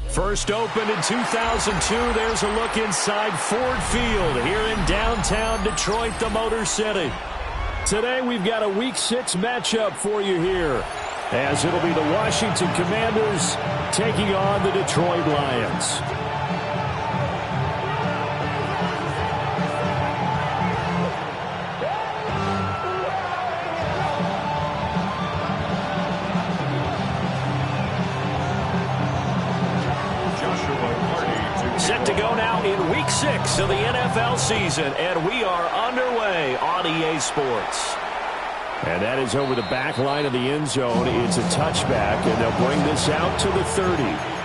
First opened in 2002, there's a look inside Ford Field here in downtown Detroit, the Motor City. Today we've got a Week 6 matchup for you here, as it'll be the Washington Commanders taking on the Detroit Lions. Set to go now in Week 6 of the NFL season, and we are underway on EA Sports. And that is over the back line of the end zone. It's a touchback, and they'll bring this out to the 30.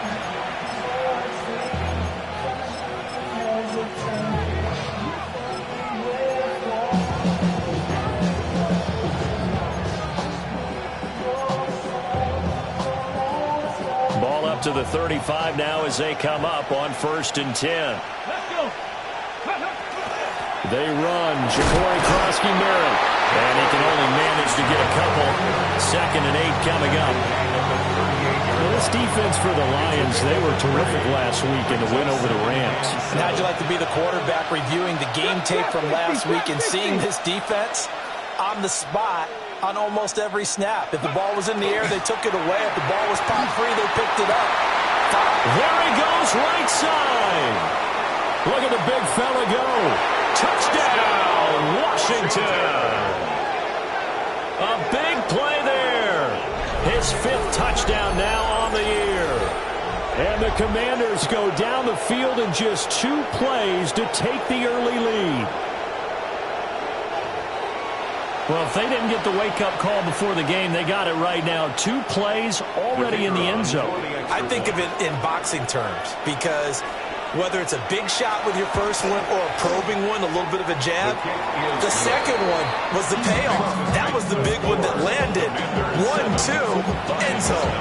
To the 35 now as they come up on 1st and 10. They run. Ja'Cory Krosky-Merritt. And he can only manage to get a couple. 2nd and 8 coming up. Well, this defense for the Lions, they were terrific last week in the win over the Rams. And how'd you like to be the quarterback reviewing the game tape from last week and seeing this defense on the spot on almost every snap? If the ball was in the air, they took it away. If the ball was pop free, they picked it up. There he goes, right side. Look at the big fella go. Touchdown, Washington. A big play there. His 5th touchdown now on the year. And the Commanders go down the field in just 2 plays to take the early lead. Well, if they didn't get the wake-up call before the game, they got it right now. 2 plays already in the end zone. I think of it in boxing terms, because whether it's a big shot with your first one or a probing one, a little bit of a jab, the second one was the payoff. That was the big one that landed. 1-2, end zone.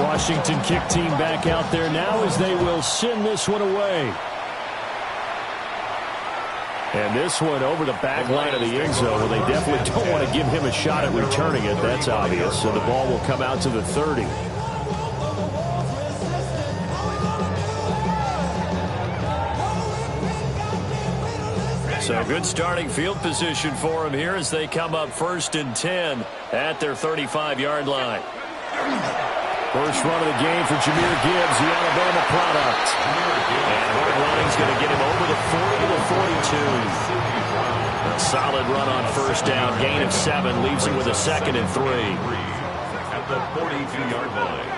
Washington kick team back out there now as they will send this one away. And this one over the back line of the end zone. Well, they definitely don't want to give him a shot at returning it. That's obvious. So the ball will come out to the 30. So good starting field position for him here as they come up 1st and 10 at their 35-yard line. First run of the game for Jahmyr Gibbs, the Alabama product. And hard running's going to get him over the 40 to 42. A solid run on 1st down. Gain of 7 leaves him with a 2nd and 3. At the 42-yard line.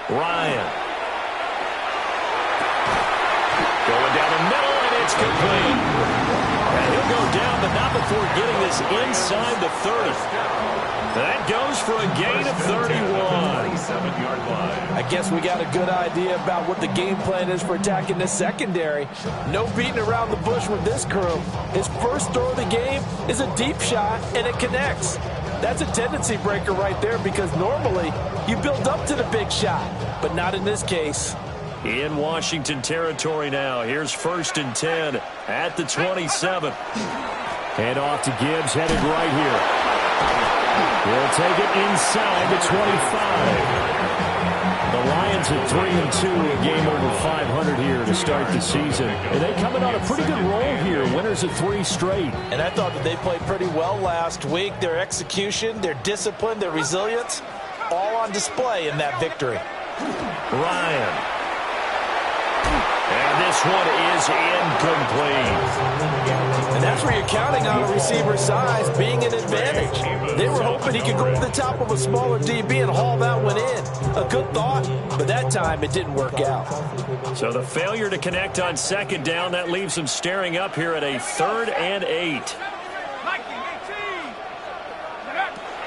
Ryan. Going down the middle, and it's complete. And he'll go down, but not before getting this inside the 30. That goes for a gain of 31. I guess we got a good idea about what the game plan is for attacking this secondary. No beating around the bush with this crew. His first throw of the game is a deep shot, and it connects. That's a tendency breaker right there, because normally you build up to the big shot, but not in this case. In Washington territory now. Here's 1st and 10 at the 27. Hand off to Gibbs, headed right here. He'll take it inside the 25. The Lions at 3-2, a game over 500 here to start the season. And they coming on a pretty good roll here, winners of 3 straight. And I thought that they played pretty well last week. Their execution, their discipline, their resilience, all on display in that victory. Ryan. And this one is incomplete. And that's where you're counting on a receiver's size being an advantage. They were hoping he could go to the top of a smaller DB and haul that one in. A good thought, but that time it didn't work out. So the failure to connect on 2nd down, that leaves them staring up here at a 3rd and 8.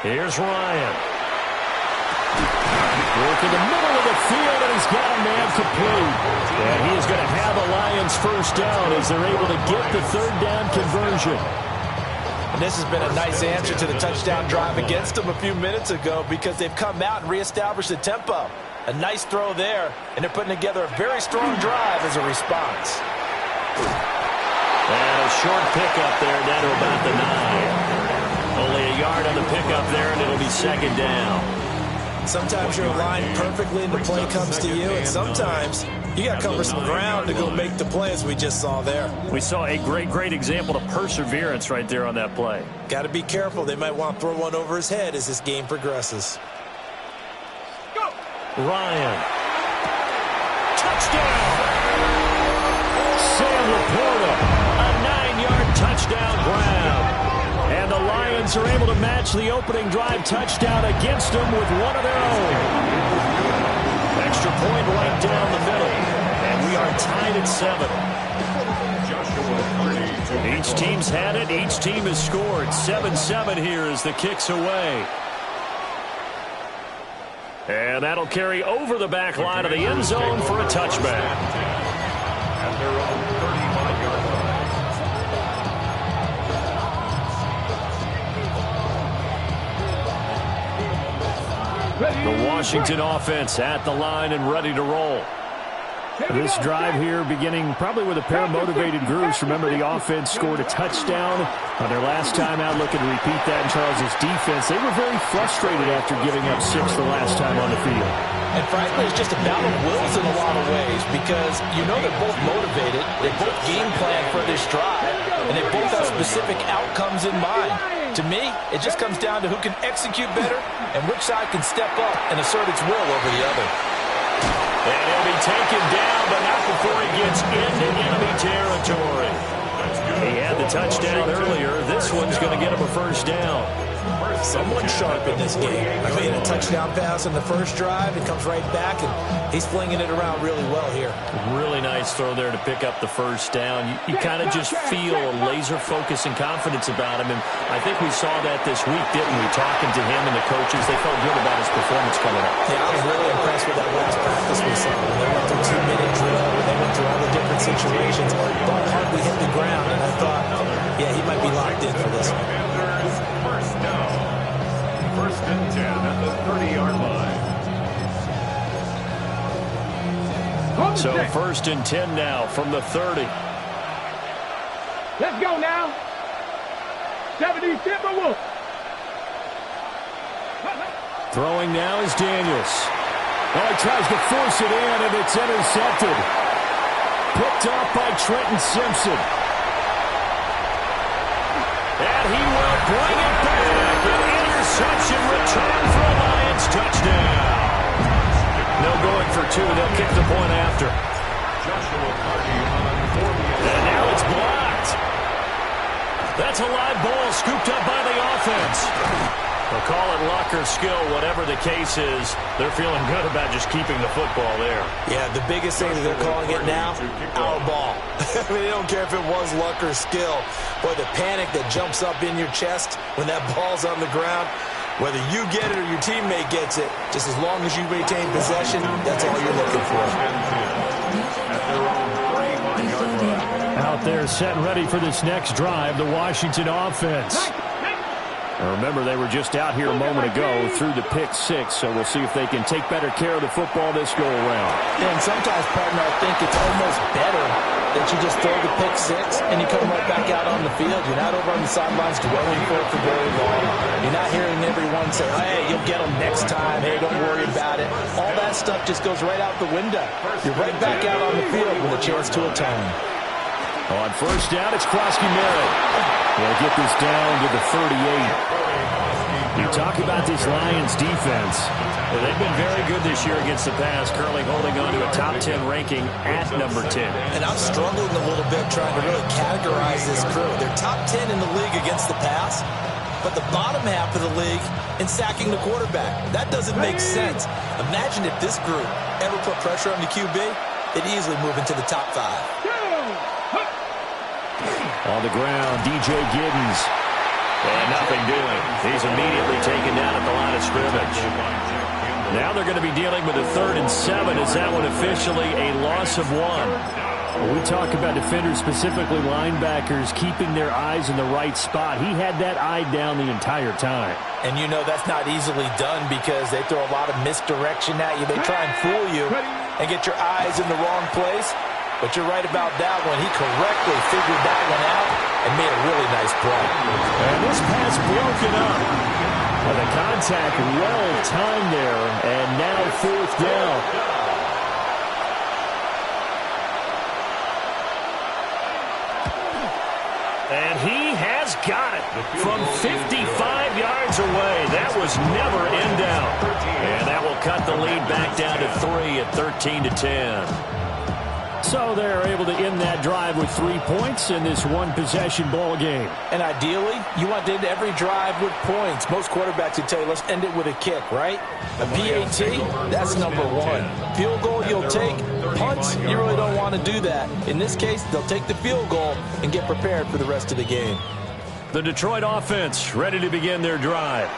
Here's Ryan. Work in the middle of the field, and he's got a man complete. And he is going to have the Lions first down as they're able to get the third down conversion. And this has been a nice answer to the touchdown drive against them a few minutes ago because they've come out and reestablished the tempo. A nice throw there, and they're putting together a very strong drive as a response. And a short pickup there down to about the 9. Only a yard on the pickup there, and it'll be second down. Sometimes you're aligned perfectly and the play comes to you, and sometimes you got to cover some ground to go make the play, as we just saw there. We saw a great example of perseverance right there on that play. Got to be careful. They might want to throw one over his head as this game progresses. Go. Ryan. Touchdown! Sam Laporta, a 9-yard touchdown grab. And the Lions are able to match the opening drive touchdown against them with one of their own. Extra point right down the middle. And we are tied at 7. Each team's had it. Each team has scored. 7-7 here as the kick's away. And that'll carry over the back line of the end zone for a touchback. At their own 35-yard line. The Washington offense at the line and ready to roll. This drive here beginning probably with a pair of motivated groups. Remember, the offense scored a touchdown on their last time out, looking to repeat that in Charles' defense. They were very frustrated after giving up 6 the last time on the field. And frankly, it's just a battle of wills in a lot of ways because you know they're both motivated, they both game plan for this drive, and they both have specific outcomes in mind. To me, it just comes down to who can execute better and which side can step up and assert its will over the other. And he'll be taken down, but not before he gets into enemy territory. He had the touchdown earlier. This one's going to get him a first down. Someone sharp in this game. I mean, a touchdown pass on the first drive. It comes right back, and he's flinging it around really well here. Really nice throw there to pick up the first down. You kind of just feel a laser focus and confidence about him, and I think we saw that this week, didn't we? Talking to him and the coaches, they felt good about his performance coming up. Yeah, I was really impressed with that last practice we saw. When they went through 2-minute drill, when they went through all the different situations, ball hardly hit the ground, and I thought, yeah, he might be locked in for this one. First down. First and 10 at the 30-yard line. So first and 10 now from the 30. Let's go now. 70 Timberwolves. Throwing now is Daniels. Oh, he tries to force it in, and it's intercepted. Picked off by Trenton Simpson. And he will bring it back. An interception return for a Lions touchdown. No going for 2. They'll kick the point after. And now it's blocked. That's a live ball scooped up by the offense. They'll call it luck or skill, whatever the case is. They're feeling good about just keeping the football there. Yeah, the biggest thing that they're calling it now, our ball. I mean, they don't care if it was luck or skill. Boy, the panic that jumps up in your chest when that ball's on the ground, whether you get it or your teammate gets it, just as long as you retain possession, that's all you're looking for. Out there set and ready for this next drive, the Washington offense. Now remember, they were just out here a moment ago through the pick 6, so we'll see if they can take better care of the football this go-around. Yeah, and sometimes, partner, I think it's almost better that you just throw the pick 6 and you come right back out on the field. You're not over on the sidelines dwelling for it for very long. You're not hearing everyone say, hey, you'll get them next time. Hey, don't worry about it. All that stuff just goes right out the window. You're right back out on the field with a chance to atone. On first down, it's Krosky-Merritt. They'll get this down to the 38. You talk about this Lions defense. Well, they've been very good this year against the pass, currently holding on to a top 10 ranking at number 10. And I'm struggling a little bit trying to really categorize this crew. They're top 10 in the league against the pass, but the bottom half of the league in sacking the quarterback. That doesn't make sense. Imagine if this group ever put pressure on the QB, they'd easily move into the top 5. On the ground, DJ Giddens. And nothing doing. He's immediately taken down at the line of scrimmage. Now they're going to be dealing with a 3rd and 7. Is that one officially a loss of 1? When we talk about defenders, specifically linebackers, keeping their eyes in the right spot. He had that eye down the entire time. And you know that's not easily done because they throw a lot of misdirection at you. They try and fool you and get your eyes in the wrong place. But you're right about that one. He correctly figured that one out and made a really nice play. And this pass broken up. And the contact well timed there. And now 4th down. And he has got it from 55 yards away. That was never in doubt. And that will cut the lead back down to 3 at 13-10. So they're able to end that drive with 3 points in this one-possession ball game. And ideally, you want to end every drive with points. Most quarterbacks would tell you, let's end it with a kick, right? A PAT, that's number 1. Field goal you'll take. Punts, you really don't want to do that. In this case, they'll take the field goal and get prepared for the rest of the game. The Detroit offense ready to begin their drive.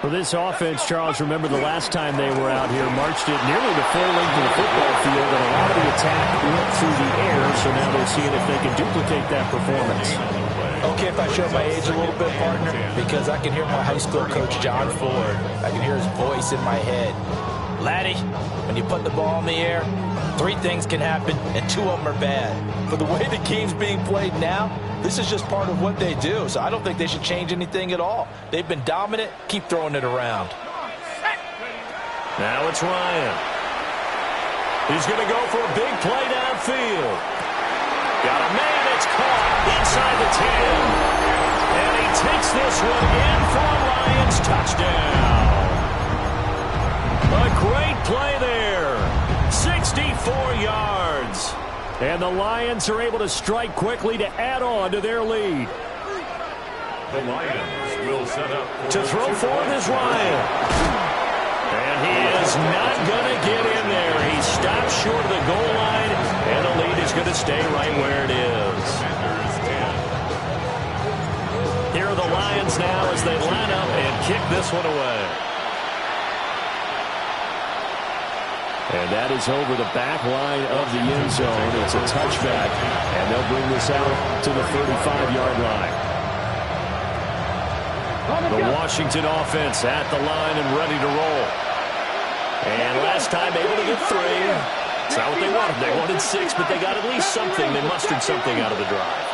For this offense, Charles, remember the last time they were out here, marched it nearly the full length of the football field, and a lot of the attack went through the air, so now they're seeing if they can duplicate that performance. Okay, if I show my age a little bit, partner, because I can hear my high school coach, John Ford. I can hear his voice in my head. Laddie, when you put the ball in the air, 3 things can happen, and 2 of them are bad. For the way the game's being played now, this is just part of what they do, so I don't think they should change anything at all. They've been dominant. Keep throwing it around. Now it's Ryan. He's going to go for a big play downfield. Got a man. It's caught inside the 10. And he takes this one in for a Lions touchdown. A great play there. 64 yards. And the Lions are able to strike quickly to add on to their lead. The Lions will set up to throw forward is Ryan. And he is not going to get in there. He stops short of the goal line, and the lead is going to stay right where it is. Here are the Lions now as they line up and kick this one away. And that is over the back line of the end zone. It's a touchback, and they'll bring this out to the 35-yard line. The Washington offense at the line and ready to roll. And last time able to get 3. It's not what they wanted. They wanted 6, but they got at least something. They mustered something out of the drive.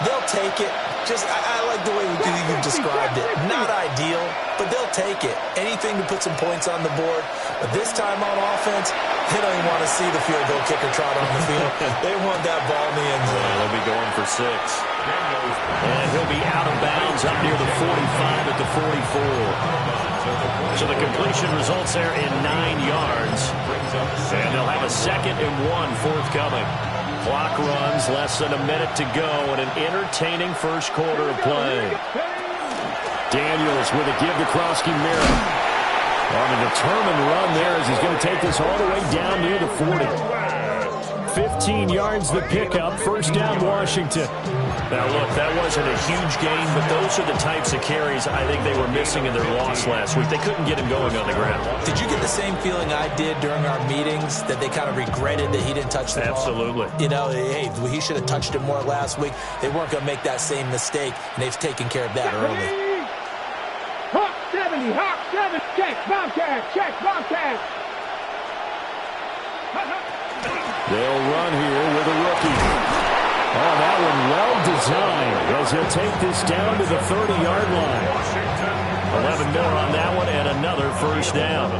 They'll take it. I like the way you've described it. Not ideal, but they'll take it. Anything to put some points on the board. But this time on offense, they don't even want to see the field goal kicker trot on the field. They want that ball in the end zone. They'll be going for 6. And he'll be out of bounds up near the 45 at the 44. So the completion results there in 9 yards. And they'll have a 2nd and 1 forthcoming. Clock runs, less than a minute to go, and an entertaining first quarter of play. Daniels with a give to Krosky-Mira. On a determined run there as he's going to take this all the way down near the 40. 15 yards the pickup, first down Washington. Now look, that wasn't a huge gain, but those are the types of carries I think they were missing in their loss last week. They couldn't get him going on the ground. Did you get the same feeling I did during our meetings, that they kind of regretted that he didn't touch the ball? Absolutely. You know, hey, he should have touched it more last week. They weren't going to make that same mistake, and they've taken care of that early. Hawk 70, Hawk 7, check, Bobcat, check, Bobcat. They'll run here with a rookie. Oh, that one well designed as he'll take this down to the 30-yard line. 11 more on that one and another first down.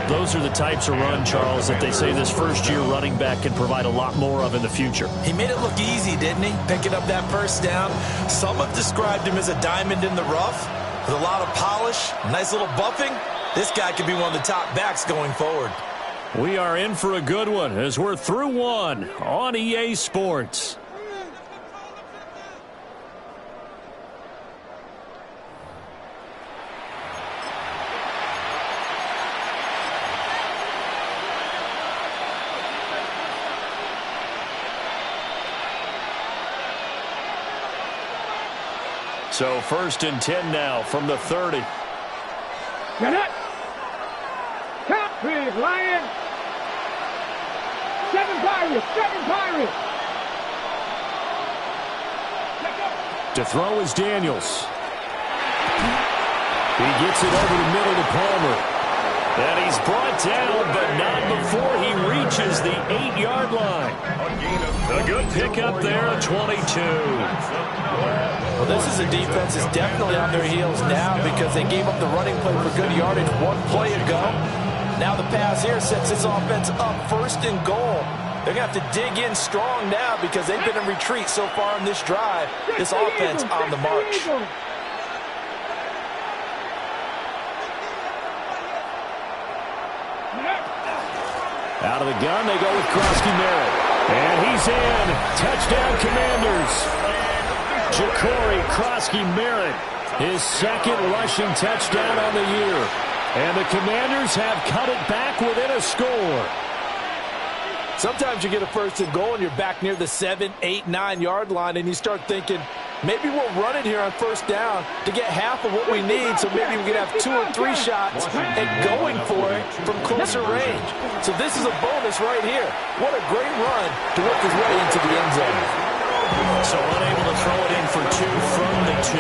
Those are the types of run, Charles, that they say this first-year running back can provide a lot more of in the future. He made it look easy, didn't he? Picking up that first down. Some have described him as a diamond in the rough with a lot of polish, nice little buffing. This guy could be one of the top backs going forward. We are in for a good one as we're through one on EA Sports. So 1st and 10 now from the 30. Get it. back, Lions. 7 Pirates, 7 Pirates. To throw is Daniels. He gets it over the middle to Palmer. And he's brought down, but not before he reaches the 8-yard line. A good pickup there at 22. Well, this is a defense that's definitely on their heels now because they gave up the running play for good yardage 1 play ago. Now the pass here sets this offense up 1st and goal. They're going to have to dig in strong now because they've been in retreat so far in this drive. This offense on the march. Out of the gun, they go with Krosky Merritt. And he's in. Touchdown, Commanders. Ja'Cory Krosky Merritt, his 2nd rushing touchdown on the year. And the Commanders have cut it back within a score. Sometimes you get a 1st and goal and you're back near the 7, 8, 9-yard line and you start thinking, maybe we'll run it here on 1st down to get half of what we need, so maybe we can have 2 or 3 shots and going for it from closer range. So this is a bonus right here. What a great run to work his way into the end zone. So unable to throw it in for 2 from the 2.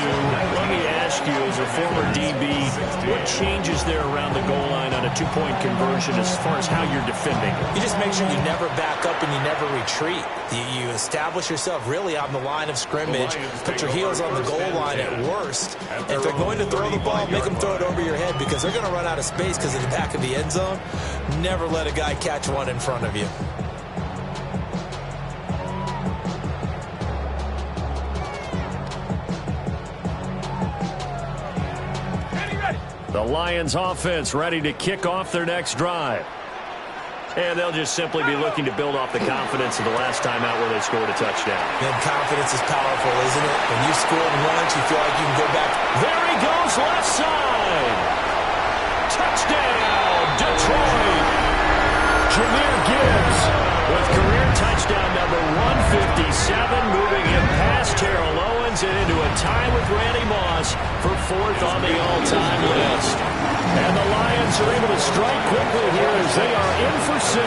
Let me ask you, as a former DB, what changes there around the goal line on a 2-point conversion as far as how you're defending? You just make sure you never back up and you never retreat. You establish yourself really on the line of scrimmage, put your heels on the goal line at worst. And if they're going to throw the ball, make them throw it over your head because they're going to run out of space because of the back of the end zone. Never let a guy catch one in front of you. The Lions offense ready to kick off their next drive. And they'll just simply be looking to build off the confidence of the last time out where they scored a touchdown. And confidence is powerful, isn't it? When you scored once, you feel like you can go back. There he goes, left side. Touchdown, Detroit. Jahmyr Gibbs with career touchdown number 157, moving him past Terrell Owens and into a tie with Randy Moss for 4th on the all-time list. And the Lions are able to strike quickly here as they are in for 6.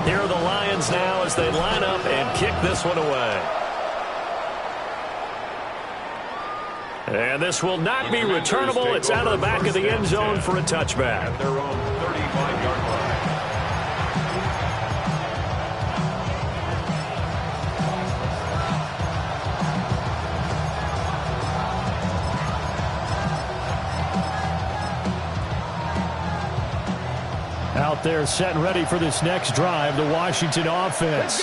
Here are the Lions now as they line up and kick this one away. And this will not be returnable. It's out of the back of the end zone for a touchback. Their own 35-yard line. Out there set and ready for this next drive, the Washington offense.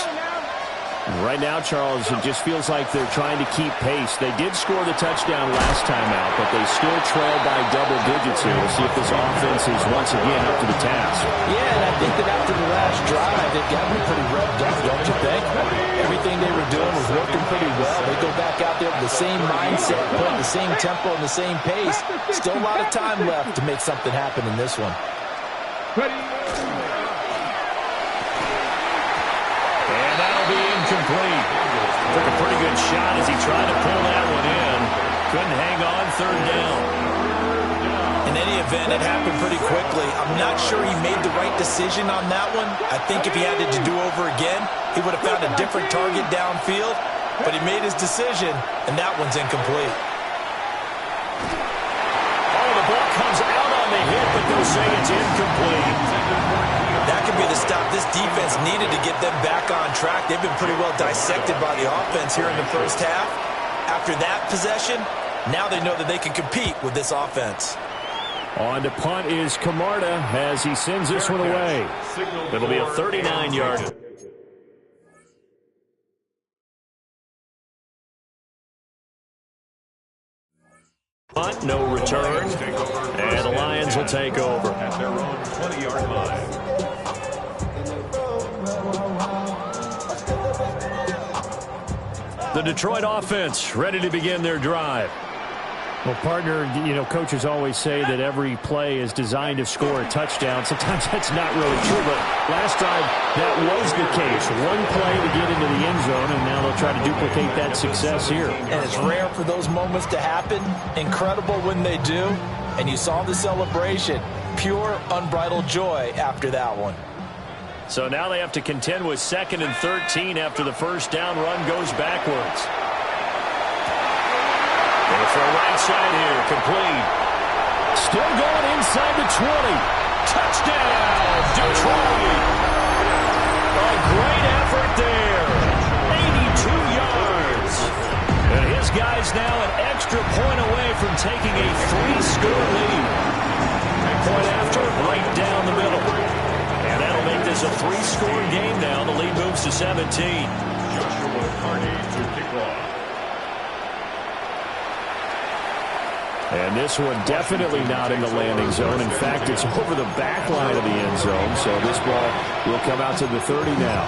Right now, Charles, it just feels like they're trying to keep pace. They did score the touchdown last time out, but they still trail by double digits here. We'll see if this offense is once again up to the task. Yeah, and I think that after the last drive, they've gotten pretty revved up, don't you think? Everything they were doing was working pretty well. They go back out there with the same mindset, putting the same tempo and the same pace. Still a lot of time left to make something happen in this one. And that'll be incomplete. Took a pretty good shot as he tried to pull that one in. Couldn't hang on 3rd down. In any event, it happened pretty quickly. I'm not sure he made the right decision on that one. I think if he had it to do over again, he would have found a different target downfield. But he made his decision, and that one's incomplete. Oh, the ball comes out on the hit, but they'll say it's incomplete. That could be the stop this defense needed to get them back on track. They've been pretty well dissected by the offense here in the first half. After that possession, now they know that they can compete with this offense. On to punt is Camarda as he sends this one away. It'll be a 39-yard. Punt, no return, and the Lions will take over. At their own 20-yard line. The Detroit offense ready to begin their drive. Well, partner, coaches always say that every play is designed to score a touchdown. Sometimes that's not really true, but last time that was the case. One play to get into the end zone, and now they'll try to duplicate that success here. And it's rare for those moments to happen. Incredible when they do. And you saw the celebration. Pure, unbridled joy after that one. So now they have to contend with 2nd and 13 after the first down run goes backwards. Going for a right side here, complete. Still going inside the 20. Touchdown, Detroit. A great effort there. 82 yards. And his guy's now an extra point away from taking a 3-score lead. Point after, right down the middle. And that'll make this a 3-score game now. The lead moves to 17. Joshua Carney to kick off. And this one definitely not in the landing zone. In fact, it's over the back line of the end zone. So this ball will come out to the 30 now.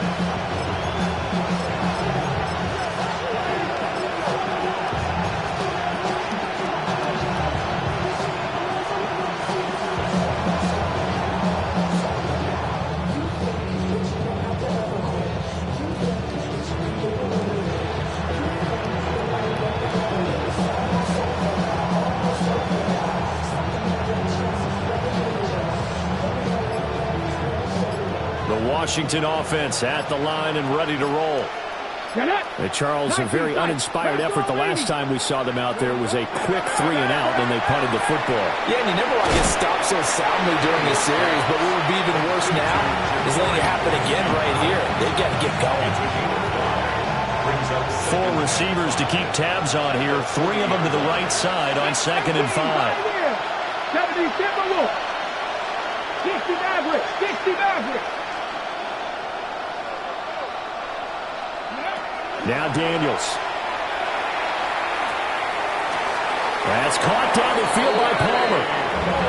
Washington offense at the line and ready to roll. Hey, Charles, a very uninspired effort the last time we saw them out there. It was a quick 3 and out, then they punted the football. Yeah, and you never want to get stopped so soundly during this series, but what would be even worse now is letting it happen again right here. They've got to get going. 4 receivers to keep tabs on here. 3 of them to the right side on 2nd and 5. 60 Maverick, 60 Maverick. Now Daniels. That's caught down the field by Palmer.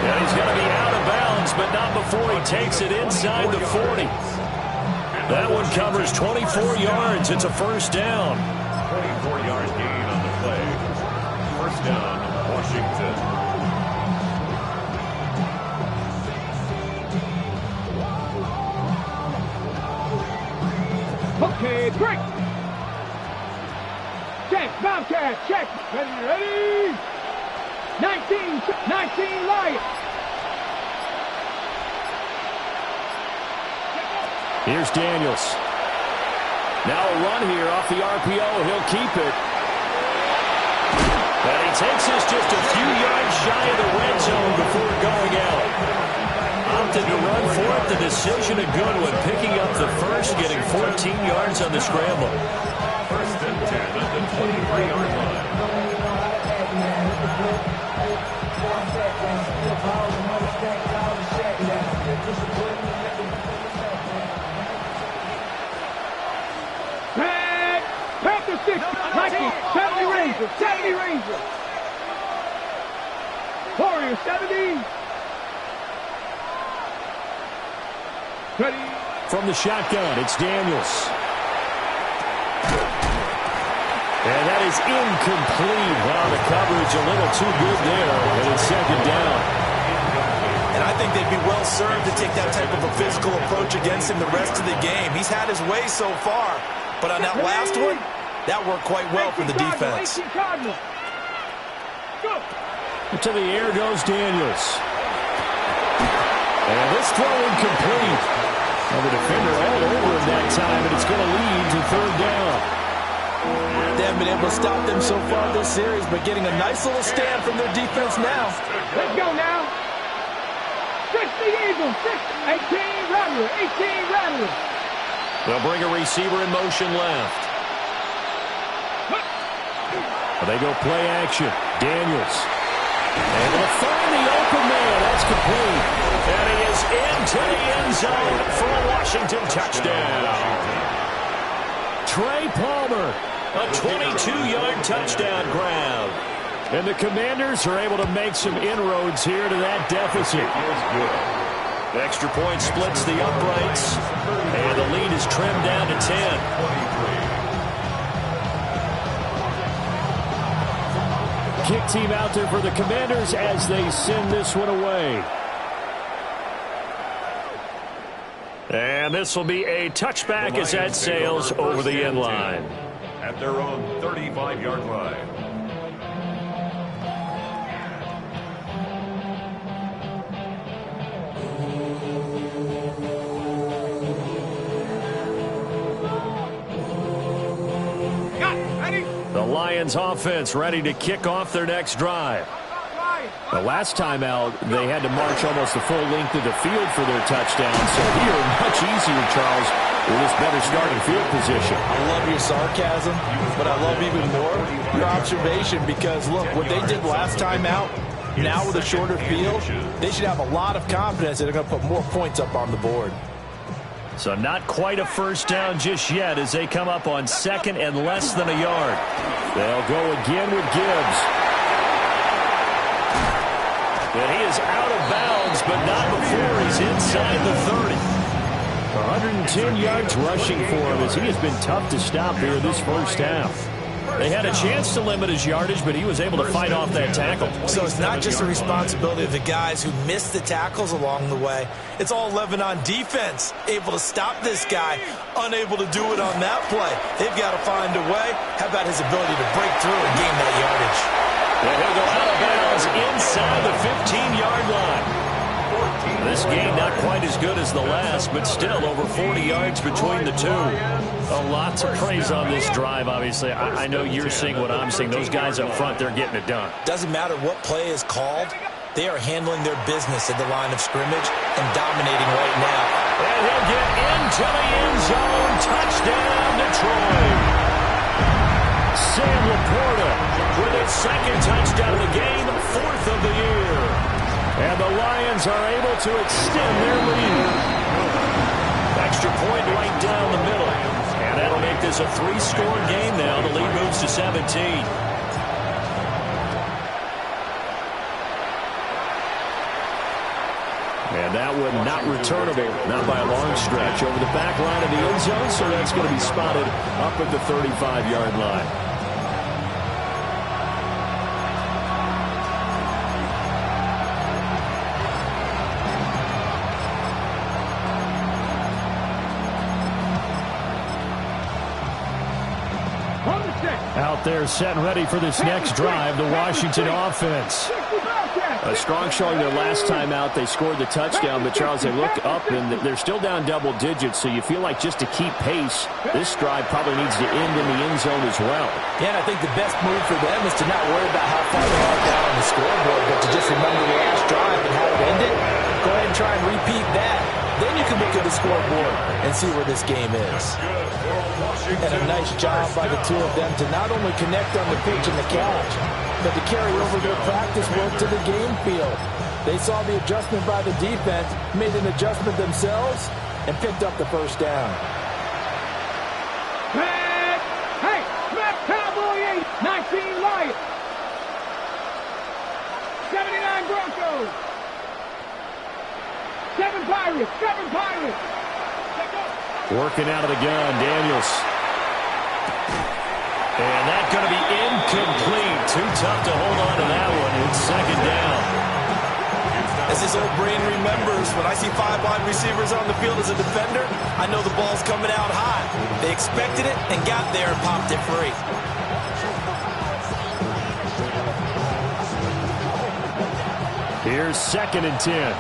And he's going to be out of bounds, but not before he takes it inside the 40. That one covers 24 yards. It's a first down. 24-yard gain on the play. First down, Washington. Okay, break. Check, Bobcat, check. Ready? 19 Lions. Here's Daniels. Now a run here off the RPO. He'll keep it. And he takes this just a few yards shy of the red zone before going out. Opted to run for it. The decision a good one. Picking up the first, getting 14 yards on the scramble. First and 10 at the 23-yard line. Back to 60. Nike, 70 Rangers, 70 Rangers. Warriors, 70. Ready. From the shotgun, it's Daniels. And that is incomplete. Wow, the coverage a little too good there. And it's 2nd down. And I think they'd be well served to take that type of a physical approach against him the rest of the game. He's had his way so far. But on that last one, that worked quite well for the defense. To the air goes Daniels. And this throw incomplete. Well, the defender all over him that time, and it's going to lead to 3rd down. They haven't been able to stop them so far this series, but getting a nice little stand from their defense now. Let's go now. 60 Eagles, 18 Rattlers, 18 Rattlers. They'll bring a receiver in motion left. They go play action. Daniels. Able to find the open man. That's complete. And he is into the end zone for a Washington touchdown. Trey Palmer. A 22-yard touchdown grab. And the Commanders are able to make some inroads here to that deficit. Extra point splits the uprights. And the lead is trimmed down to 10. Kick team out there for the Commanders as they send this one away. And this will be a touchback as that sails over the end line. At their own 35-yard line. The Lions offense ready to kick off their next drive. The last time out, they had to march almost the full length of the field for their touchdown. So here, much easier, Charles, with this better starting field position. I love your sarcasm, but I love even more your observation because, look, what they did last time out, now with a shorter field, they should have a lot of confidence that they're going to put more points up on the board. So not quite a first down just yet as they come up on second and less than a yard. They'll go again with Gibbs. And he is out of bounds, but not before he's inside the 30. 110 yards rushing for him as he has been tough to stop here this first half. They had a chance to limit his yardage, but he was able to fight off that tackle. So it's not just the responsibility of the guys who missed the tackles along the way. It's all 11 on defense, able to stop this guy, unable to do it on that play. They've got to find a way. How about his ability to break through and gain that yardage? And he'll go out of bounds inside the 15-yard line. This game not quite as good as the last, but still over 40 yards between the two. A lot to praise on this drive, obviously. I know you're seeing what I'm seeing. Those guys up front, they're getting it done. Doesn't matter what play is called. They are handling their business at the line of scrimmage and dominating right now. And he'll get into the end zone. Touchdown, Detroit. Sam Laporta with his second touchdown of the game, fourth of the year. And the Lions are able to extend their lead. Extra point right down the middle. And that'll make this a three-score game now. The lead moves to 17. And that one not returnable, not by a long stretch, over the back line of the end zone, so that's going to be spotted up at the 35-yard line. Out there set and ready for this next drive, the Washington offense. A strong showing their last time out. They scored the touchdown, but Charles, they look up and they're still down double digits, so you feel like just to keep pace, this drive probably needs to end in the end zone as well. Yeah, and I think the best move for them is to not worry about how far they are down on the scoreboard, but to just remember the last drive and how it ended. Go ahead and try and repeat that. Then you can look at the scoreboard and see where this game is. And a nice job by the two of them to not only connect on the pitch and the catch, but to carry over their practice work to the game field. They saw the adjustment by the defense, made an adjustment themselves, and picked up the first down. Hey, Matt Cowboy 8, 19 Lions, 79 Broncos, 7 Pirates, 7 Pirates. Working out of the gun, Daniels. And that's going to be incomplete. Too tough to hold on to that one. It's second down. As his old brain remembers, when I see 5 wide receivers on the field as a defender, I know the ball's coming out high. They expected it and got there and popped it free. Here's second and 10.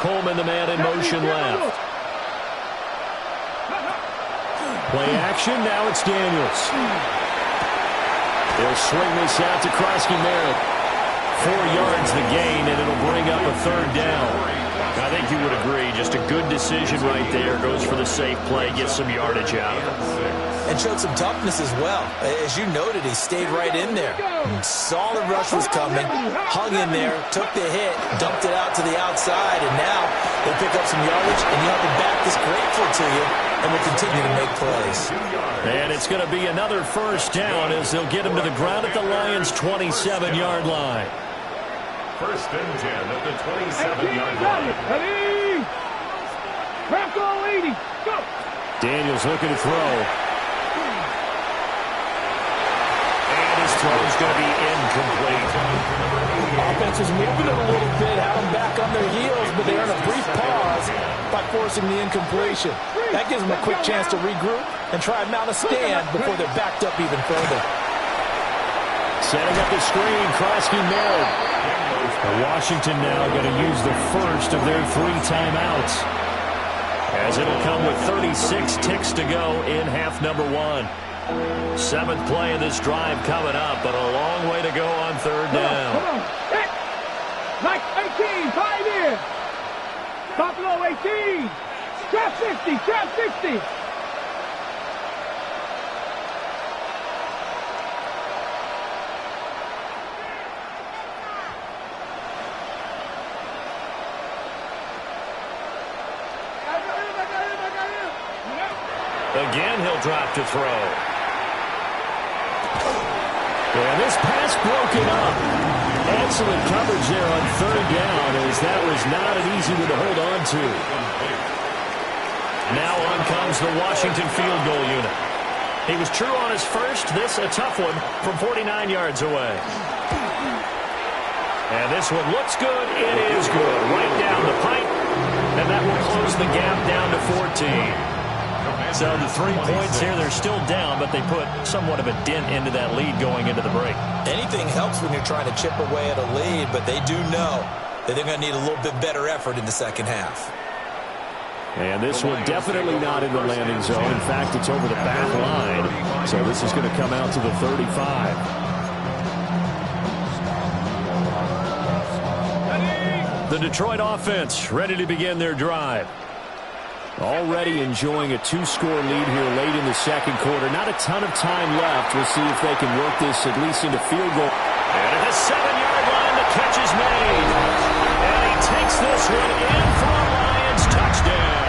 Coleman, the man in motion left. Play action, now it's Daniels. He'll swing this out to Krosky-Merritt. 4 yards the gain, and it'll bring up a third down. I think you would agree, just a good decision right there. Goes for the safe play, gets some yardage out of it. And showed some toughness as well. As you noted, he stayed right in there. Saw the rush was coming, hung in there, took the hit, dumped it out to the outside, and now they pick up some yardage, and you have the back that's grateful to you and will continue to make plays. And it's going to be another first down as they'll get him to the ground at the Lions' 27-yard line. First and 10 at the 27-yard line. Ready? Bronco 80, go! Daniels looking to throw. throw is going to be incomplete. Offense is moving it a little bit, had them back on their heels, but they earn a brief pause by forcing the incompletion. That gives them a quick chance to regroup and try and mount a stand before they're backed up even further. Setting up the screen, Kroski nailed. Washington now going to use the first of their 3 timeouts, as it'll come with 36 ticks to go in half number 1. 7th play of this drive coming up, but a long way to go on 3rd down. Come on. Like 18, 5 in. Top low, 18. Trap 60, trap 60. Again, he'll drop to throw. And this pass broken up. Excellent coverage there on 3rd down, as that was not an easy one to hold on to. Now on comes the Washington field goal unit. He was true on his first. This a tough one from 49 yards away. And this one looks good. It is good. Right down the pipe. And that will close the gap down to 14. So the 3 points here, they're still down, but they put somewhat of a dent into that lead going into the break. Anything helps when you're trying to chip away at a lead, but they do know that they're going to need a little bit better effort in the second half. And this one definitely not in the landing zone. In fact, it's over the back line. So this is going to come out to the 35. The Detroit offense ready to begin their drive. Already enjoying a 2-score lead here late in the second quarter. Not a ton of time left. We'll see if they can work this at least into field goal. And at the 7-yard line, the catch is made. And he takes this one in for a Lions touchdown.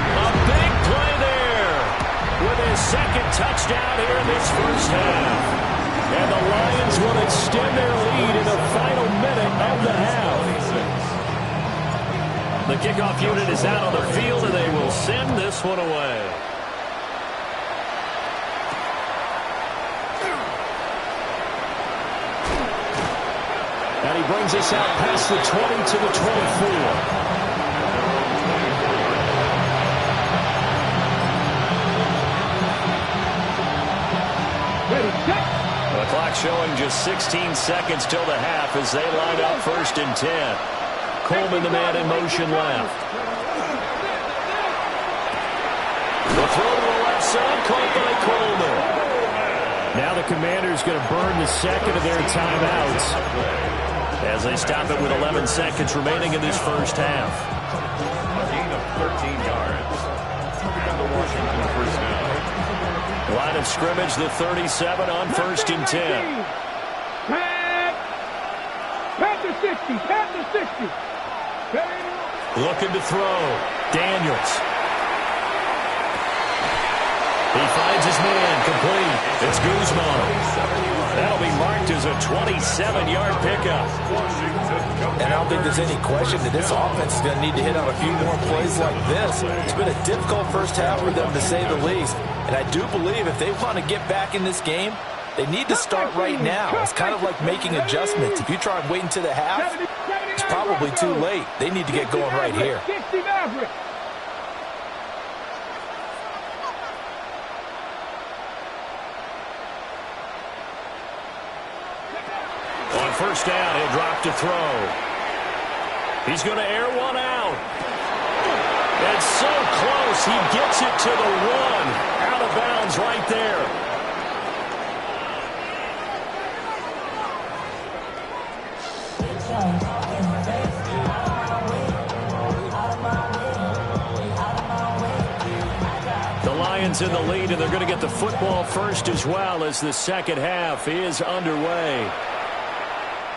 A big play there with his second touchdown here in this first half. And the Lions will extend their lead in the final minute of the half. The kickoff unit is out on the field, and they will send this one away. And he brings us out past the 20 to the 24. The clock showing just 16 seconds till the half as they line up 1st and 10. Coleman, the man in motion left. The throw to the left side, caught by Coleman. Now the Commanders going to burn the second of their timeouts, as they stop it with 11 seconds remaining in this first half. A gain of 13 yards. And the Washington first down. Line of scrimmage, the 37 on 1st and 10. Pat to 60, pat to 60. Looking to throw. Daniels. He finds his man, complete. It's Guzman. That'll be marked as a 27-yard pickup. And I don't think there's any question that this offense is going to need to hit on a few more plays like this. It's been a difficult first half for them, to say the least. And I do believe if they want to get back in this game, they need to start right now. It's kind of like making adjustments. If you try and wait until the half, it's probably too late. They need to get going right here. On 1st down, he'll drop to throw. He's going to air one out. It's so close. He gets it to the 1. Out of bounds right there. The Lions in the lead, and they're going to get the football first as well as the second half is underway.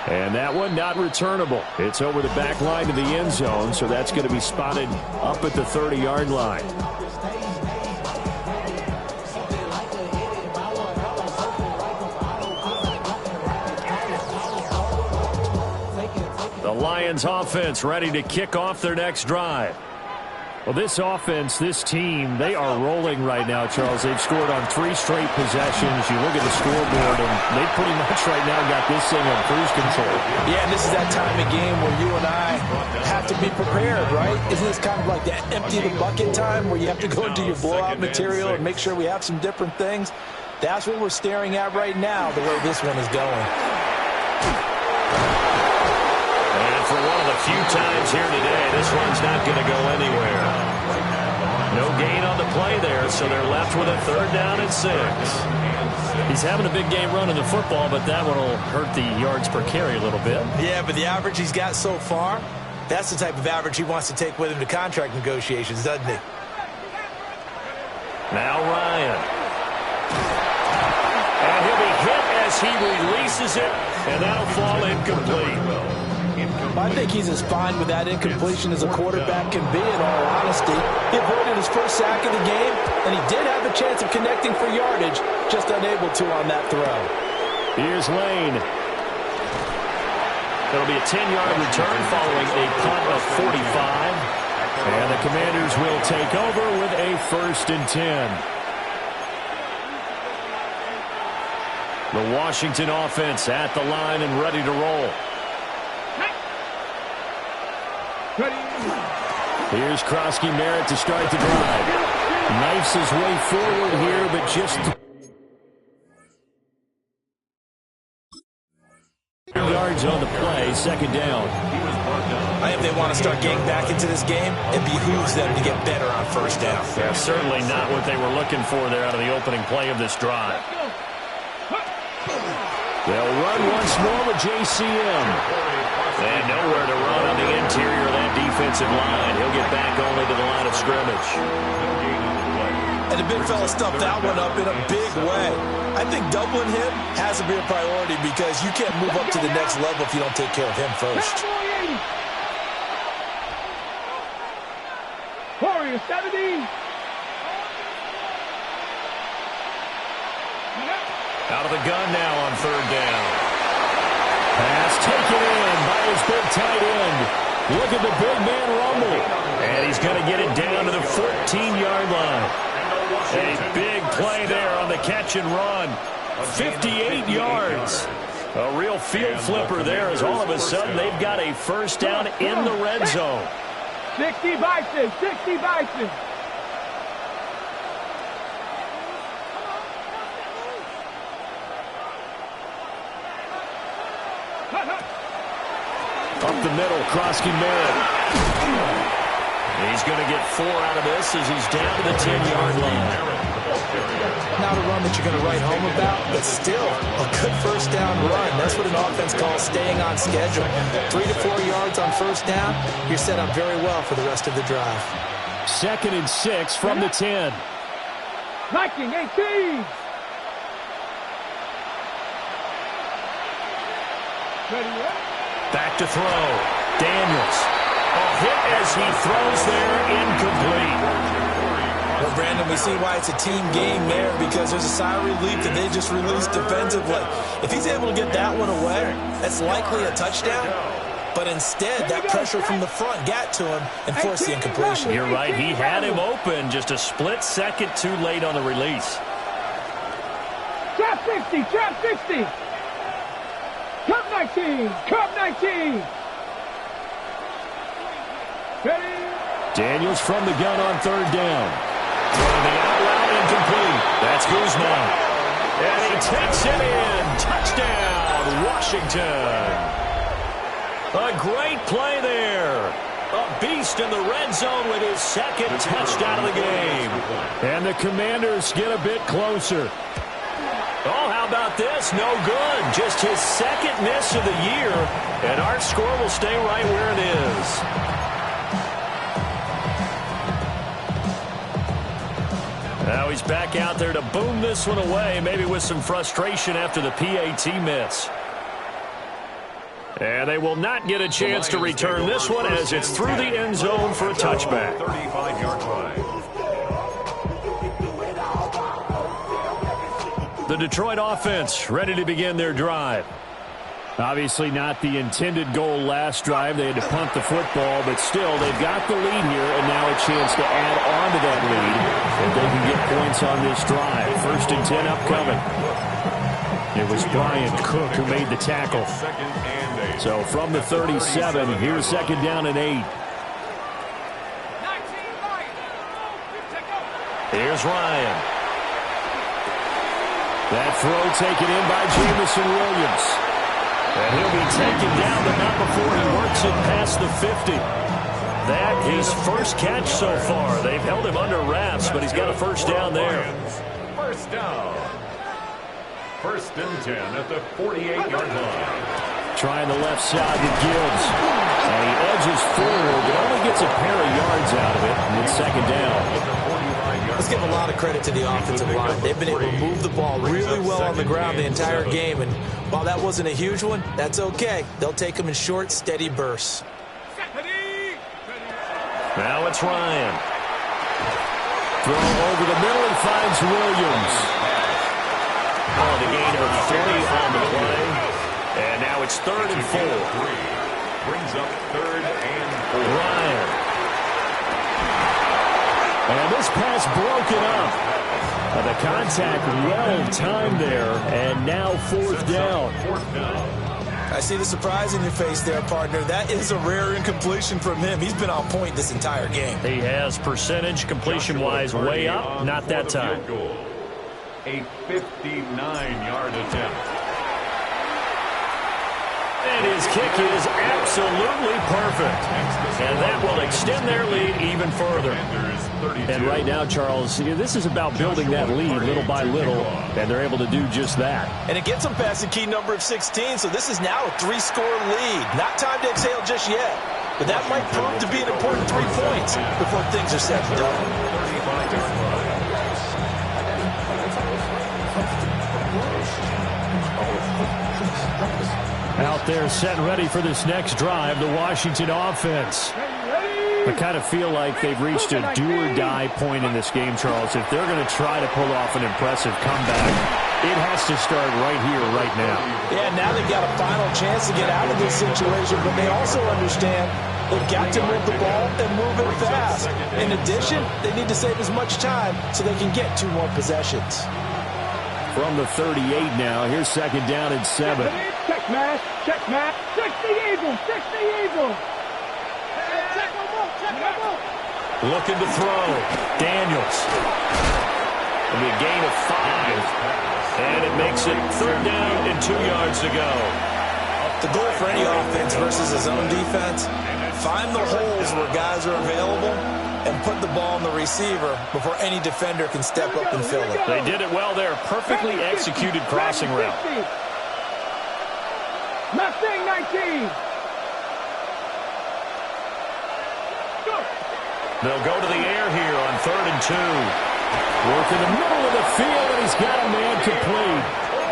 And that one not returnable. It's over the back line to the end zone, so that's going to be spotted up at the 30-yard line. The Lions offense ready to kick off their next drive. Well, this offense, this team, they are rolling right now, Charles. They've scored on 3 straight possessions. You look at the scoreboard, and they pretty much right now got this thing on cruise control. Yeah, and this is that time of game where you and I have to be prepared, right? Isn't this kind of like that empty the bucket time where you have to go into your blowout material and make sure we have some different things? That's what we're staring at right now, the way this one is going. And for one of the few times here today, this one's not going to go anywhere. No gain on the play there, so they're left with a 3rd down and 6. He's having a big game running the football, but that one will hurt the yards per carry a little bit. Yeah, but the average he's got so far, that's the type of average he wants to take with him to contract negotiations, doesn't he? Now Ryan. And he'll be hit as he releases it, and that'll fall incomplete. I think he's as fine with that incompletion as a quarterback can be, in all honesty. He avoided his first sack of the game, and he did have a chance of connecting for yardage, just unable to on that throw. Here's Lane. It'll be a 10-yard return following a punt of 45. And the Commanders will take over with a 1st and 10. The Washington offense at the line and ready to roll. Here's Krosky-Merritt to start the drive. Knifes his way forward here, but just yards on the play, 2nd down. If they want to start getting back into this game, it behooves them to get better on 1st down. Yeah, certainly not what they were looking for there out of the opening play of this drive. They'll run once more with JCM. And nowhere to run on the interior of that defensive line. He'll get back only to the line of scrimmage. And the big fella stuffed that one up in a big way. I think doubling him has to be a priority because you can't move up to the next level if you don't take care of him first. Warrior 70. Out of the gun now on 3rd down. Pass taken in by his big tight end. Look at the big man rumble. And he's going to get it down to the 14-yard line. A big play there on the catch and run. 58 yards. A real field flipper there as all of a sudden they've got a 1st down in the red zone. 60 Bison, 60 Bison. Up the middle, Krosky-Merritt. He's going to get 4 out of this as he's down to the 10-yard line. Not a run that you're going to write home about, but still a good 1st down run. That's what an offense calls staying on schedule. 3 to 4 yards on 1st down, you're set up very well for the rest of the drive. 2nd and 6 from the 10. Viking 18. Back to throw. Daniels. A hit as he throws there, incomplete. Well, Brandon, we see why it's a team game there because there's a sigh of relief that they just released defensively. If he's able to get that one away, that's likely a touchdown. But instead, that pressure from the front got to him and forced the incompletion. You're right. He had him open, just a split second too late on the release. Trap 60, trap 60. Cup 19, cup 19. Ready? Daniels from the gun on 3rd down. Throwing the out route, incomplete. That's Guzman. And he takes it in. Touchdown, Washington. A great play there. A beast in the red zone with his 2nd touchdown of the game. And the Commanders get a bit closer. Oh, how about this? No good. Just his 2nd miss of the year. And our score will stay right where it is. Now he's back out there to boom this one away, maybe with some frustration after the PAT miss. And they will not get a chance to return this one as it's through the end zone for a touchback. 35-yard line. The Detroit offense ready to begin their drive. Obviously not the intended goal last drive. They had to punt the football, but still, they've got the lead here, and now a chance to add on to that lead if they can get points on this drive. 1st and 10 upcoming. It was Brian Cook who made the tackle. So from the 37, here's 2nd down and 8. Here's Ryan. That throw taken in by Jamison Williams. And he'll be taken down, but not before he works it past the 50. That is first catch so far. They've held him under wraps, but he's got a 1st down there. 1st down. 1st and 10 at the 48-yard line. Trying the left side to Gibbs. And he edges forward, but only gets a pair of yards out of it. And it's 2nd down. Let's give a lot of credit to the offensive line. They've been able to move the ball really well on the ground the entire game. And while that wasn't a huge one, that's okay. They'll take them in short, steady bursts. Now it's Ryan. Throw over the middle and finds Williams. Oh, the gain of 3 on the play. And now it's 3rd and 4. Brings up 3rd and 4. Ryan. And this pass broken up. The contact well timed there, and now 4th down. I see the surprise in your face there, partner. That is a rare incompletion from him. He's been on point this entire game. He has percentage completion-wise way up. Not that time. A 59-yard attempt. And his kick is absolutely perfect. And that will extend their lead even further. And right now, Charles, this is about building that lead little by little, and they're able to do just that. And it gets them past the key number of 16, so this is now a 3-score lead. Not time to exhale just yet, but that might prove to be an important 3 points before things are said and done. Out there set and ready for this next drive, the Washington offense. I kind of feel like they've reached a do-or-die point in this game, Charles. If they're going to try to pull off an impressive comeback, it has to start right here, right now. Yeah, now they've got a final chance to get out of this situation, but they also understand they've got to move the ball and move it fast. In addition, they need to save as much time so they can get 2 more possessions. From the 38 now, here's 2nd down and 7. Check, Matt. Check, Matt. Check the Eagle. Check the Eagle. Looking to throw. Daniels. It'll be a gain of 5. And it makes it 3rd down and 2 yards to go. The goal for any offense versus his own defense, find the holes where guys are available and put the ball on the receiver before any defender can step up and fill it. They did it well there. Perfectly executed crossing route. Mustang 19. They'll go to the air here on 3rd and 2. Work in the middle of the field, and he's got a man complete.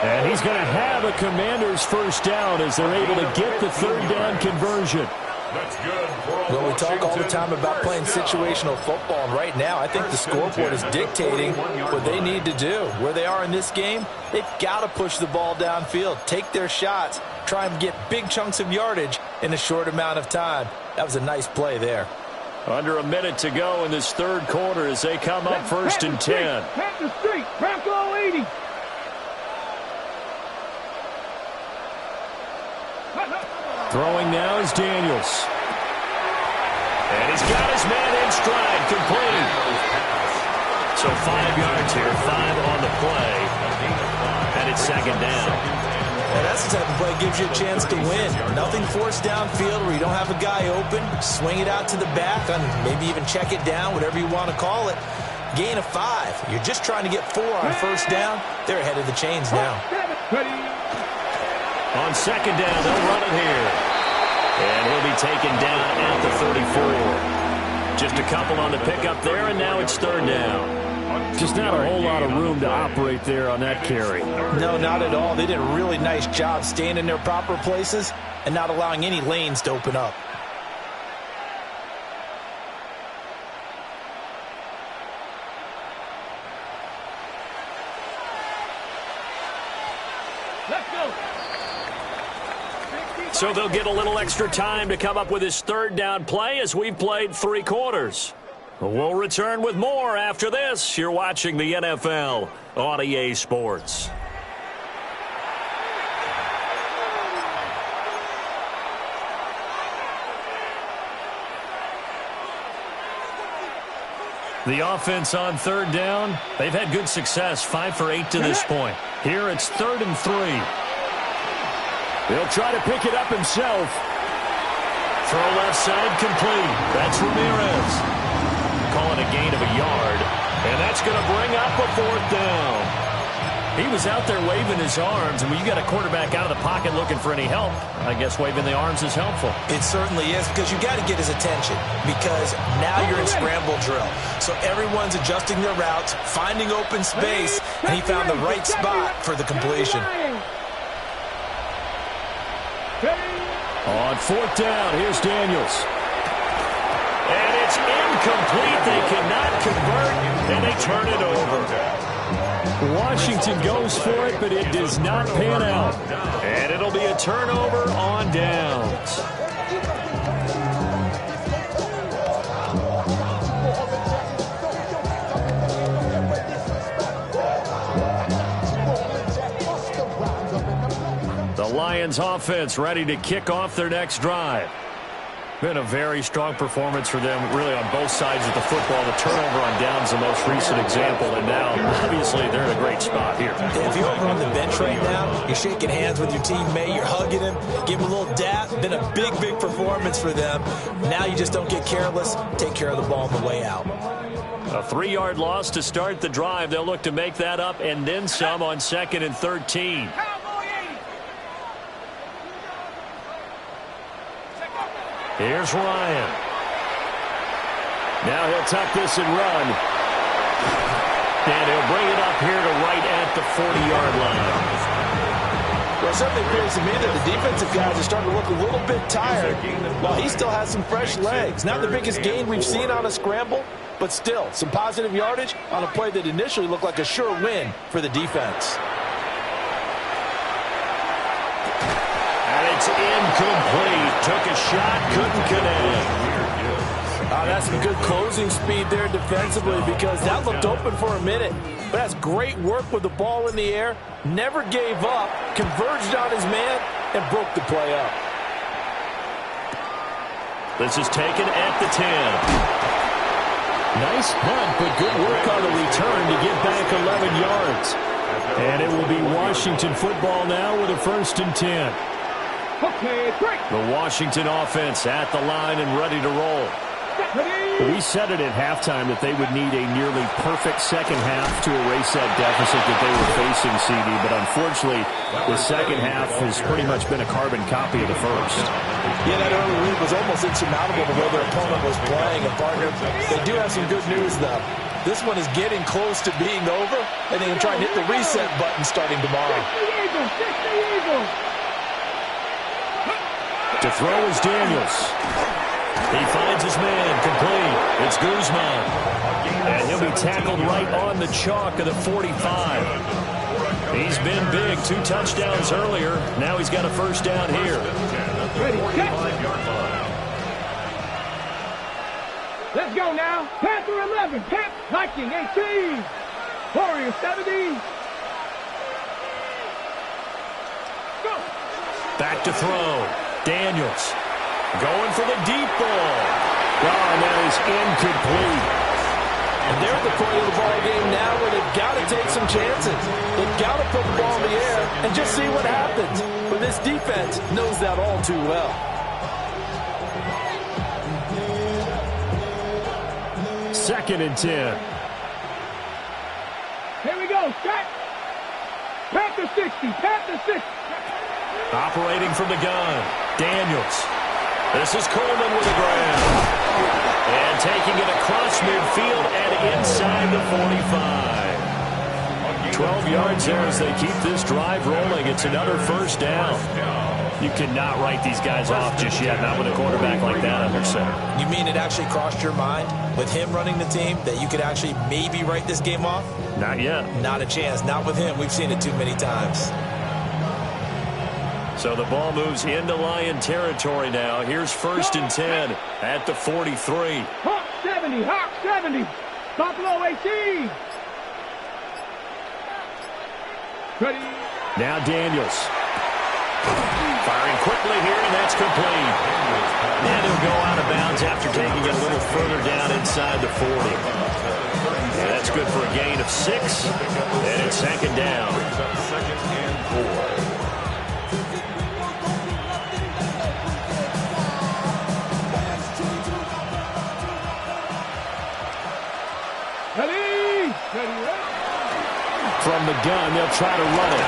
And he's going to have a Commander's 1st down as they're able to get the 3rd down conversion. That's good. Well, we talk all the time about playing situational football, and right now I think the scoreboard is dictating what they need to do. Where they are in this game, they've got to push the ball downfield, take their shots, try and get big chunks of yardage in a short amount of time. That was a nice play there. Under a minute to go in this 3rd quarter as they come up 1st and 10. Pat the street. Bronco 80. Throwing now is Daniels. And he's got his man in stride, complete. So 5 yards here, 5 on the play. And it's 2nd down. Well, that's the type of play that gives you a chance to win. Nothing forced downfield where you don't have a guy open. Swing it out to the back, and maybe even check it down, whatever you want to call it. Gain of 5. You're just trying to get 4 on 1st down. They're ahead of the chains now. On 2nd down, they'll run it here. And he'll be taken down at the 34. Just a couple on the pickup there, and now it's 3rd down. Just not a whole lot of room to operate there on that carry. No, not at all. They did a really nice job staying in their proper places and not allowing any lanes to open up. Let's go. So they'll get a little extra time to come up with his third down play as we've played 3 quarters. We'll return with more after this. You're watching the NFL on EA Sports. The offense on third down, they've had good success, 5 for 8 to this point. Here it's 3rd and 3. He'll try to pick it up himself. Throw left side complete. That's Ramirez. Calling a gain of a yard, and that's going to bring up a 4th down. He was out there waving his arms, and when you got a quarterback out of the pocket looking for any help, I guess waving the arms is helpful. It certainly is, because you got to get his attention, because now you're in scramble drill. So everyone's adjusting their routes, finding open space, and he found the right spot for the completion. On 4th down, here's Daniels. And it's incomplete. They cannot convert, and they turn it over. Washington goes for it, but it does not pan out. And it'll be a turnover on downs. The Lions offense ready to kick off their next drive. Been a very strong performance for them, really, on both sides of the football. The turnover on downs the most recent example, and now, obviously, they're in a great spot here. If you're over on the bench right now, you're shaking hands with your teammate, you're hugging him, give him a little dap. Been a big, big performance for them. Now you just don't get careless. Take care of the ball on the way out. A 3-yard loss to start the drive. They'll look to make that up and then some on 2nd and 13. Here's Ryan. Now he'll tuck this and run. And he'll bring it up here to right at the 40-yard line. Well, it certainly appears to me that the defensive guys are starting to look a little bit tired while he still has some fresh legs. Not the biggest gain we've seen on a scramble, but still some positive yardage on a play that initially looked like a sure win for the defense. It's incomplete. Took a shot, couldn't connect. That's some good closing speed there defensively, because that looked open for a minute. But that's great work with the ball in the air. Never gave up, converged on his man, and broke the play up. This is taken at the 10. Nice punt, but good work on the return to get back 11 yards. And it will be Washington football now with a 1st and 10. The Washington offense at the line and ready to roll. We said it at halftime that they would need a nearly perfect second half to erase that deficit that they were facing, CD. But unfortunately, the second half has pretty much been a carbon copy of the first. Yeah, that early lead was almost insurmountable the way their opponent was playing. And, partner, they do have some good news, though. This one is getting close to being over, and they can try and hit the reset button starting tomorrow. To throw is Daniels. He finds his man complete. It's Guzman. And he'll be tackled right on the chalk of the 45. He's been big. 2 touchdowns earlier. Now he's got a 1st down here. Let's go now. Panther 11. Viking 18. Warrior 70. Go. Back to throw. Daniels going for the deep ball. Oh, and that is incomplete. And they're at the point of the ball game now where they've got to take some chances. They've got to put the ball in the air and just see what happens. But this defense knows that all too well. Second and 10. Here we go. Strike. Panther 60. Panther 60. Operating from the gun. Daniels. This is Coleman with the grab. And taking it across midfield and inside the 45. 12 yards there as they keep this drive rolling. It's another 1st down. You cannot write these guys off just yet, not with a quarterback like that under center. You mean it actually crossed your mind with him running the team that you could actually maybe write this game off? Not yet. Not a chance. Not with him. We've seen it too many times. So the ball moves into Lion territory now. Here's 1st and 10 at the 43. Hawk 70, Hawk 70. Buffalo 18. Ready. Now Daniels. Firing quickly here, and that's complete. And he'll go out of bounds after taking it a little further down inside the 40. And that's good for a gain of 6. And it's 2nd down. 2nd and 4. Ready. From the gun, they'll try to run it.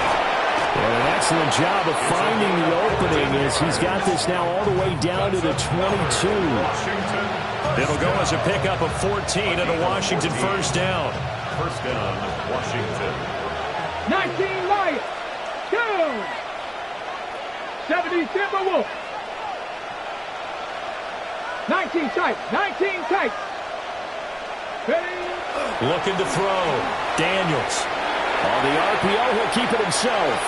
And an excellent job of finding the opening as he's got this now all the way down to the 22. It'll go as a pickup of 14 and a Washington 1st down. 1st down, Washington. 19 Lions. Go. 70 Timberwolves. 19 tight. 19 tight. Ready. Looking to throw. Daniels. On the RPO, he'll keep it himself.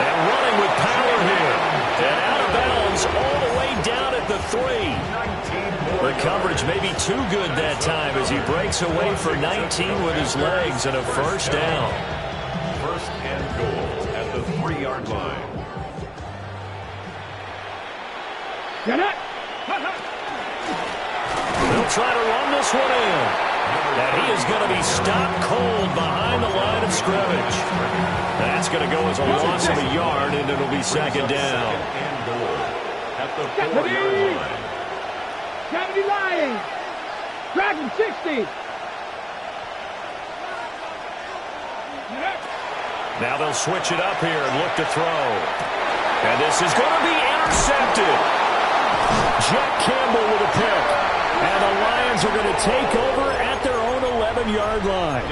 And running with power here. And out of bounds all the way down at the 3. The coverage may be too good that time as he breaks away for 19 with his legs and a 1st down. 1st and goal at the 3-yard line. Get it. They'll try to run this one in. And he is going to be stopped cold behind the line of scrimmage. That's going to go as a loss of a yard, and it'll be 2nd down. And goal at the 4-yard line. 70 Lions. Dragon 60. Now they'll switch it up here and look to throw. And this is going to be intercepted. Jack Campbell with a pick. And the Lions are going to take over at their own 11-yard line.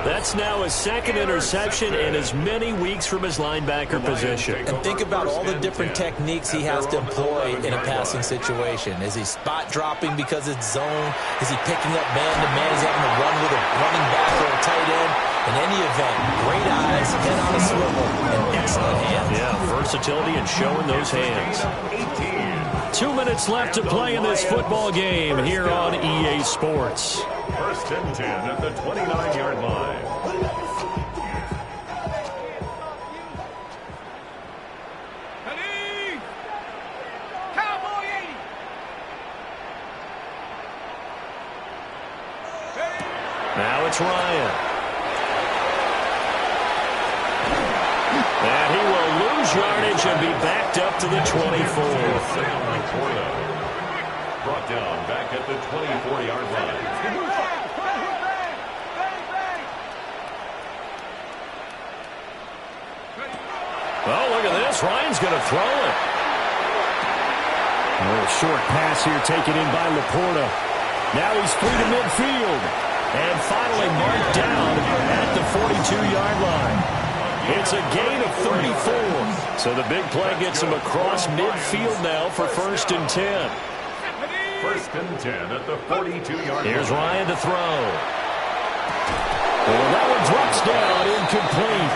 That's now his 2nd interception in as many weeks from his linebacker position. And think about all the different techniques he has to employ in a passing situation. Is he spot dropping because it's zone? Is he picking up man-to-man? Is he having to run with a running back or a tight end? In any event, great eyes, head on a swivel, and excellent hands. Yeah, versatility and showing those hands. 2 minutes left to play in this football game here on EA Sports. 1st and 10 at the 29-yard line. Ready. Cowboy 80. Now it's Ryan. And he will lose yardage and be backed up to the 24. Brought down back at the 24-yard line. Oh, look at this. Ryan's going to throw it. A little short pass here taken in by Laporta. Now he's free to midfield. And finally marked down at the 42-yard line. It's a gain of 34. So the big play gets him across midfield now for 1st and 10. 1st and 10 at the 42-yard line. Here's Ryan to throw. Well, that one drops down, incomplete.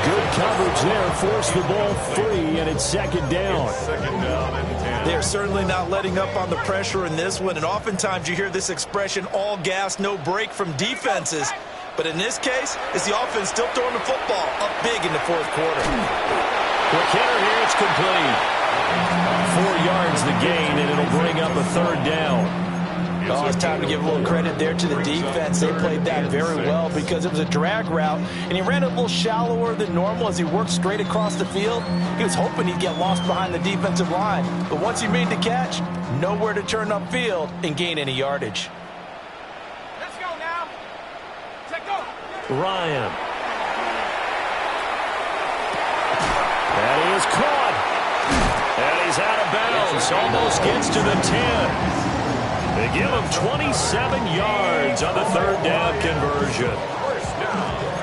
Good coverage there, forced the ball free, and it's 2nd down. 2nd down and 10. They're certainly not letting up on the pressure in this one, and oftentimes you hear this expression, all gas, no break from defenses. But in this case, it's the offense still throwing the football up big in the 4th quarter. Quick hitter here, it's complete. 4 yards the gain, and it'll bring up a 3rd down. Oh, it's time to give a little credit there to the defense. They played that very well because it was a drag route, and he ran it a little shallower than normal as he worked straight across the field. He was hoping he'd get lost behind the defensive line, but once he made the catch, nowhere to turn upfield and gain any yardage. Let's go now. Let's go. Ryan. And he is caught. And he's out of bounds. Almost gets to the 10. They give him 27 yards on the 3rd down conversion.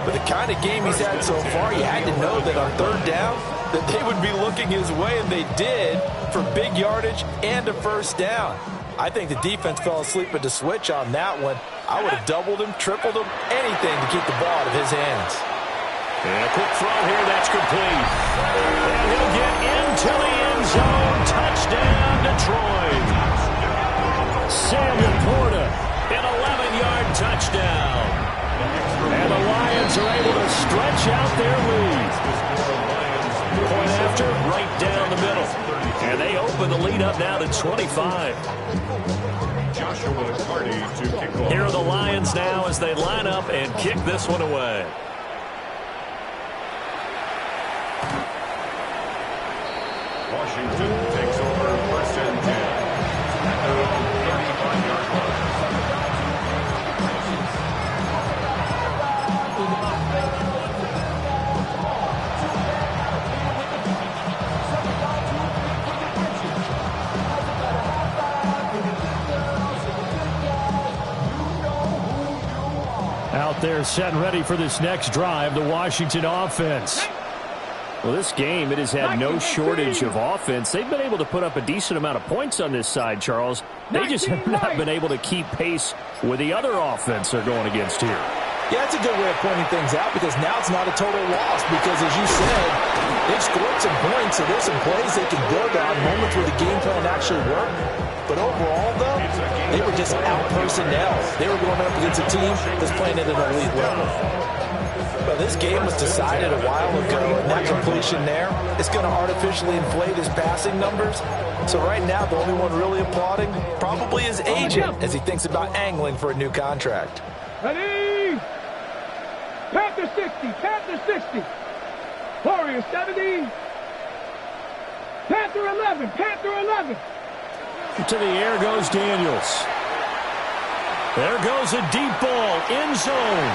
But the kind of game he's had so far, you had to know that on 3rd down, that they would be looking his way, and they did, for big yardage and a 1st down. I think the defense fell asleep at the switch on that one. I would have doubled him, tripled him, anything to keep the ball out of his hands. And a quick throw here, that's complete. And he'll get into the end zone. Touchdown, Detroit. Samuel Porta, an 11-yard touchdown. And the Lions are able to stretch out their lead. Point after, right down the middle. And they open the lead up now to 25. Here are the Lions now as they line up and kick this one away. Washington takes over first and 10. At their own 35-yard line. Out there set and ready for this next drive, the Washington offense. Well, this game, it has had no shortage of offense. They've been able to put up a decent amount of points on this side, Charles. They just have not been able to keep pace with the other offense they're going against here. Yeah, that's a good way of pointing things out because now it's not a total loss because, as you said, they've scored some points, so there's some plays they can build on, moments where the game plan actually worked. But overall, though, they were just out-personnel. They were going up against a team that's playing at an elite level. But this game was decided a while ago, and that completion there is going to artificially inflate his passing numbers. So right now, the only one really applauding probably his agent as he thinks about angling for a new contract. Ready? Panther 60, Panther 60. Warrior 70. Panther 11, Panther 11. To the air goes Daniels. There goes a deep ball, end zone.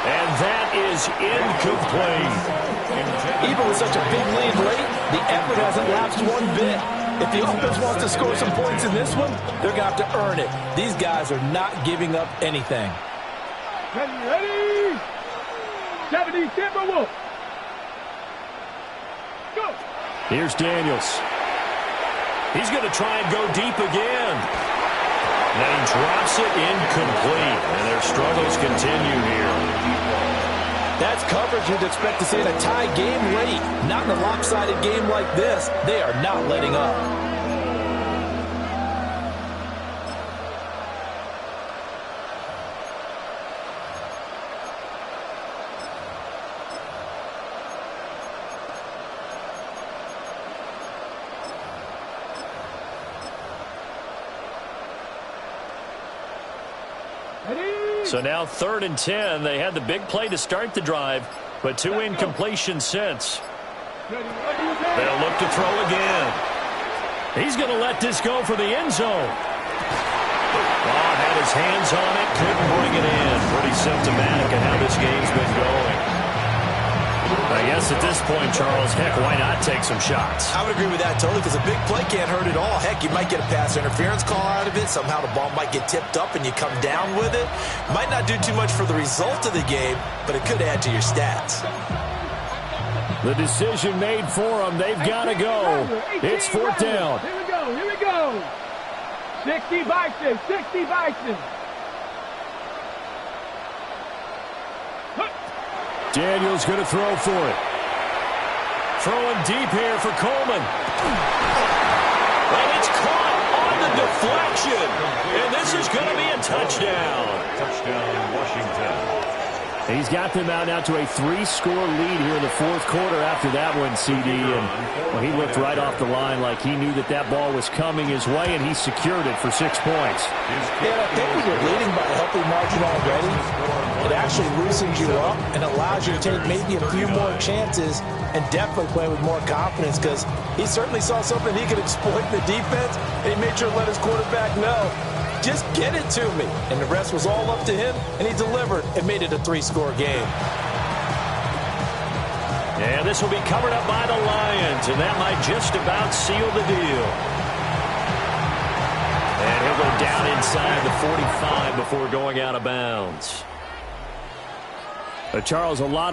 And that is incomplete. Even with such a big lead late, the effort hasn't lapsed one bit. If the offense wants to score some points in this one, they're going to have to earn it. These guys are not giving up anything. Ready? 70 Timberwolves. Go. Here's Daniels. He's going to try and go deep again. Then he drops it incomplete. And their struggles continue here. That's coverage you'd expect to see in a tie game late. Not in a lopsided game like this. They are not letting up. So now 3rd and 10. They had the big play to start the drive, but 2 incompletions since. They'll look to throw again. He's going to let this go for the end zone. Oh, had his hands on it, couldn't bring it in. Pretty symptomatic of how this game's been going. I guess at this point, Charles, heck, why not take some shots? I would agree with that totally because a big play can't hurt at all. Heck, you might get a pass interference call out of it. Somehow the ball might get tipped up and you come down with it. Might not do too much for the result of the game, but it could add to your stats. The decision made for them. They've got to go. It's 4th down. Here we go. Here we go. 60 Bison. 60 Bison. Daniels going to throw for it. Throwing deep here for Coleman. And it's caught on the deflection. And this is going to be a touchdown. Touchdown, Washington. He's got them out now to a 3-score lead here in the 4th quarter after that one, CD. And well, he looked right off the line like he knew that that ball was coming his way, and he secured it for 6 points. And I think when you're leading by a healthy margin already, it actually loosens you up and allows you to take maybe a few more chances and definitely play with more confidence because he certainly saw something he could exploit in the defense, and he made sure to let his quarterback know, just get it to me. And the rest was all up to him, and he delivered and made it a 3-score game. And this will be covered up by the Lions, and that might just about seal the deal. And he'll go down inside the 45 before going out of bounds. Charles, a lot of